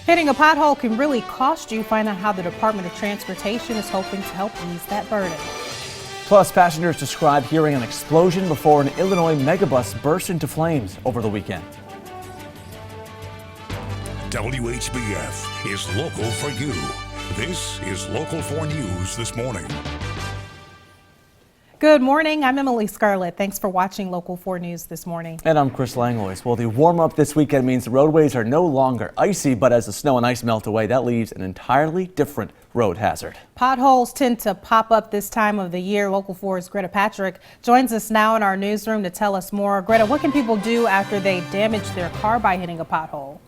Hitting a pothole can really cost you. Find out how the Department of Transportation is hoping to help ease that burden. Plus, passengers describe hearing an explosion before an Illinois megabus burst into flames over the weekend. WHBF is local for you. This is Local 4 News this morning. Good morning. I'm Emily Scarlett. Thanks for watching Local 4 News this morning. And I'm Chris Langlois. Well, the warm up this weekend means the roadways are no longer icy, but as the snow and ice melt away, that leaves an entirely different road hazard. Potholes tend to pop up this time of the year. Local 4's Greta Patrick joins us now in our newsroom to tell us more. Greta, what can people do after they damage their car by hitting a pothole?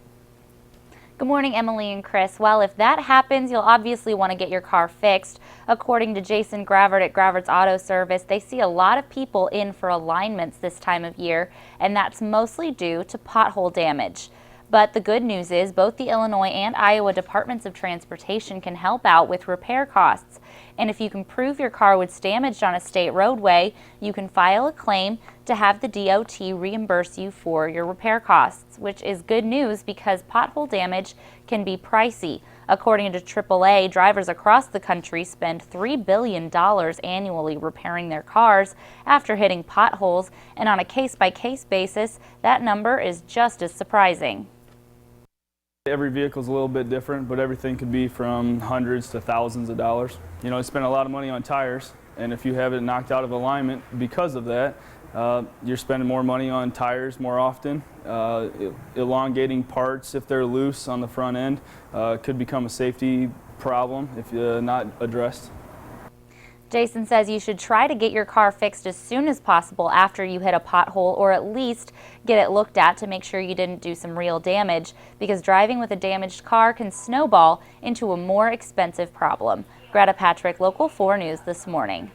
Good morning, Emily and Chris. Well, if that happens, you'll obviously want to get your car fixed. According to Jason Gravert at Gravert's Auto Service, they see a lot of people in for alignments this time of year, and that's mostly due to pothole damage. But the good news is both the Illinois and Iowa Departments of Transportation can help out with repair costs. And if you can prove your car was damaged on a state roadway, you can file a claim to have the DOT reimburse you for your repair costs, which is good news because pothole damage can be pricey. According to AAA, drivers across the country spend $3 billion annually repairing their cars after hitting potholes, and on a case-by-case basis, that number is just as surprising. Every vehicle is a little bit different, but everything could be from hundreds to thousands of dollars. You know, I spend a lot of money on tires, and if you have it knocked out of alignment because of that, you're spending more money on tires more often. Elongating parts, if they're loose on the front end, could become a safety problem if not addressed. Jason says you should try to get your car fixed as soon as possible after you hit a pothole, or at least get it looked at to make sure you didn't do some real damage, because driving with a damaged car can snowball into a more expensive problem. Greta Patrick, Local 4 News this morning.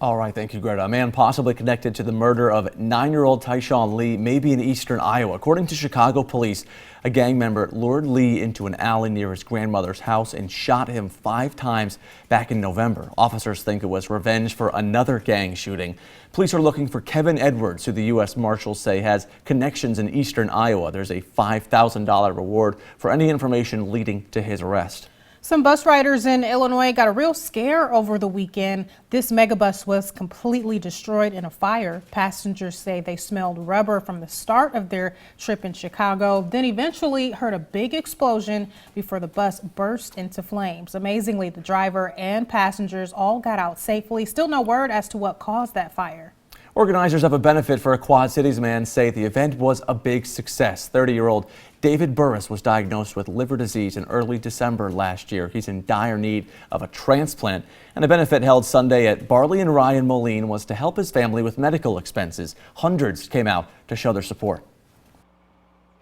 All right, thank you, Greta. A man possibly connected to the murder of 9-year-old Tyshawn Lee may be in eastern Iowa. According to Chicago police, a gang member lured Lee into an alley near his grandmother's house and shot him 5 times back in November. Officers think it was revenge for another gang shooting. Police are looking for Kevin Edwards, who the U.S. Marshals say has connections in eastern Iowa. There's a $5,000 reward for any information leading to his arrest. Some bus riders in Illinois got a real scare over the weekend. This megabus was completely destroyed in a fire. Passengers say they smelled rubber from the start of their trip in Chicago, then eventually heard a big explosion before the bus burst into flames. Amazingly, the driver and passengers all got out safely. Still no word as to what caused that fire. Organizers of a benefit for a Quad Cities man say the event was a big success. 30-year-old David Burris was diagnosed with liver disease in early December last year. He's in dire need of a transplant, and a benefit held Sunday at Barley and Rye in Moline was to help his family with medical expenses. Hundreds came out to show their support.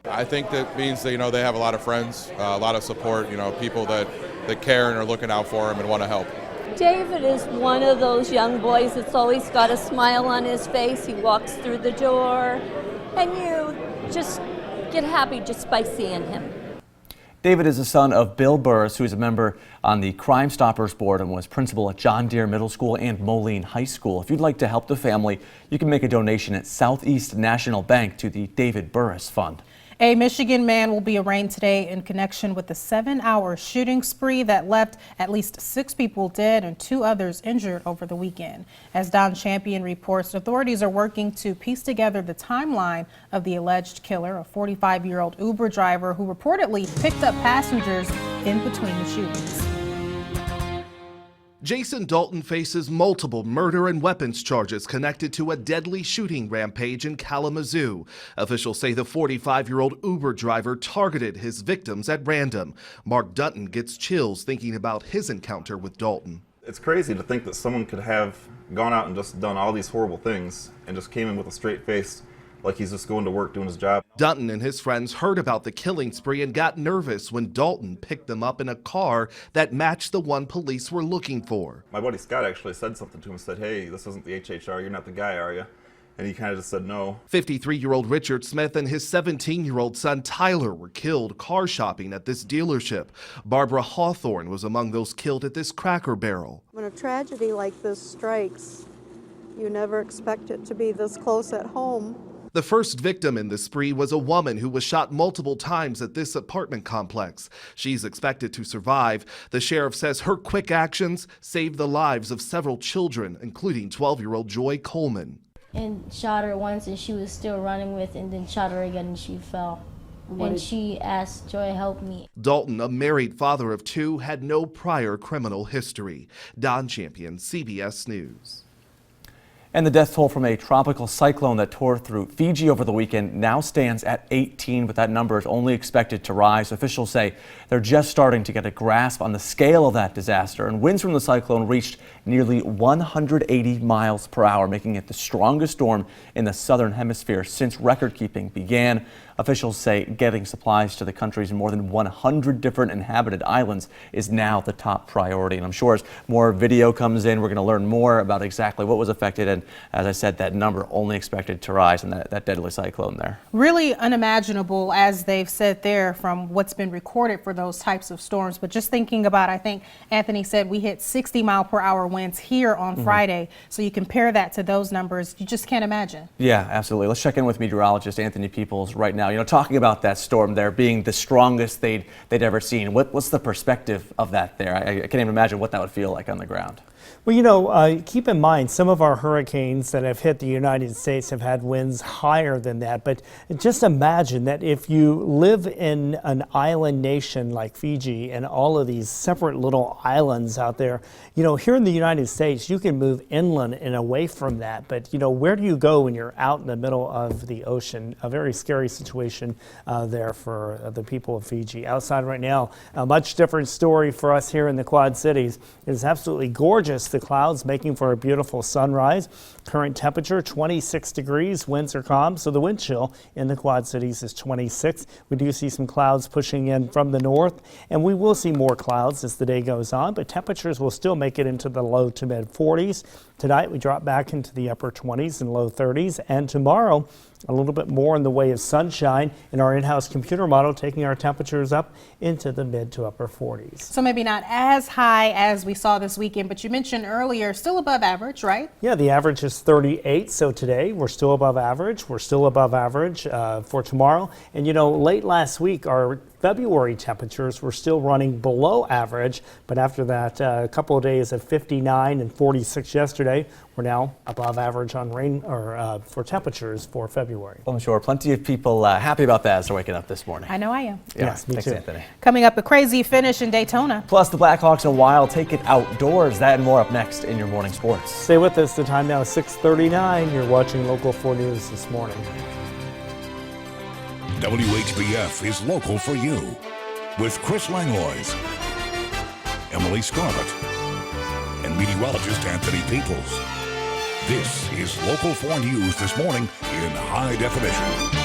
I think that means that, you know, they have a lot of friends, a lot of support, you know, people that care and are looking out for him and want to help. David is one of those young boys that's always got a smile on his face. He walks through the door, and you just get happy just by seeing him. David is the son of Bill Burris, who is a member on the Crime Stoppers Board and was principal at John Deere Middle School and Moline High School. If you'd like to help the family, you can make a donation at Southeast National Bank to the David Burris Fund. A Michigan man will be arraigned today in connection with the 7-hour shooting spree that left at least 6 people dead and 2 others injured over the weekend. As Don Champion reports, authorities are working to piece together the timeline of the alleged killer, a 45-year-old Uber driver who reportedly picked up passengers in between the shootings. Jason Dalton faces multiple murder and weapons charges connected to a deadly shooting rampage in Kalamazoo. Officials say the 45-year-old Uber driver targeted his victims at random. Mark Dutton gets chills thinking about his encounter with Dalton. It's crazy to think that someone could have gone out and just done all these horrible things and just came in with a straight face, like he's just going to work doing his job. Dutton and his friends heard about the killing spree and got nervous when Dalton picked them up in a car that matched the one police were looking for. My buddy Scott actually said something to him and said, "Hey, this isn't the HHR, you're not the guy, are you?" And he kind of just said no. 53-year-old Richard Smith and his 17-year-old son Tyler were killed car shopping at this dealership. Barbara Hawthorne was among those killed at this Cracker Barrel. When a tragedy like this strikes, you never expect it to be this close at home. The first victim in the spree was a woman who was shot multiple times at this apartment complex. She's expected to survive. The sheriff says her quick actions saved the lives of several children, including 12-year-old Joy Coleman. And shot her once and she was still running with, and then shot her again and she fell. And she asked, Joy, help me. Dalton, a married father of 2, had no prior criminal history. Don Champion, CBS News. And the death toll from a tropical cyclone that tore through Fiji over the weekend now stands at 18, but that number is only expected to rise. Officials say they're just starting to get a grasp on the scale of that disaster, and winds from the cyclone reached nearly 180 miles per hour, making it the strongest storm in the southern hemisphere since record-keeping began. Officials say getting supplies to the country's more than 100 different inhabited islands is now the top priority. And I'm sure as more video comes in, we're going to learn more about exactly what was affected. And as I said, that number only expected to rise in that deadly cyclone there. Really unimaginable, as they've said there, from what's been recorded for those types of storms. But just thinking about, I think Anthony said we hit 60-mile-per-hour winds here on Friday. So you compare that to those numbers, you just can't imagine. Yeah, absolutely. Let's check in with meteorologist Anthony Peoples right now. You know, talking about that storm there being the strongest they'd ever seen. What's the perspective of that there? I can't even imagine what that would feel like on the ground. Well, you know, keep in mind some of our hurricanes that have hit the United States have had winds higher than that. But just imagine that if you live in an island nation like Fiji and all of these separate little islands out there, you know, here in the United States, you can move inland and away from that. But, you know, where do you go when you're out in the middle of the ocean? A very scary situation there for the people of Fiji. Outside right now, a much different story for us here in the Quad Cities. It is absolutely gorgeous. The clouds making for a beautiful sunrise. Current temperature 26 degrees, winds are calm, so the wind chill in the Quad Cities is 26. We do see some clouds pushing in from the north, and we will see more clouds as the day goes on, but temperatures will still make it into the low to mid 40s. Tonight we drop back into the upper 20s and low 30s, and tomorrow a little bit more in the way of sunshine in our in-house computer model, taking our temperatures up into the mid to upper 40s. So maybe not as high as we saw this weekend, but you mentioned earlier, still above average, right? Yeah, the average is 38. So today we're still above average. We're still above average for tomorrow. And you know, late last week, our February temperatures were still running below average, but after that, a couple of days at 59 and 46 yesterday, we're now above average on rain or for temperatures for February. Well, I'm sure plenty of people happy about that as they're waking up this morning. I know I am. Yeah, Yes, me thanks, too. Anthony. Coming up, a crazy finish in Daytona. Plus, the Blackhawks and Wild take it outdoors. That and more up next in your morning sports. Stay with us. The time now is 6:39. You're watching Local 4 News this morning. WHBF is local for you with Chris Langlois, Emily Scarlett, and meteorologist Anthony Peoples. This is Local 4 News this morning in high definition.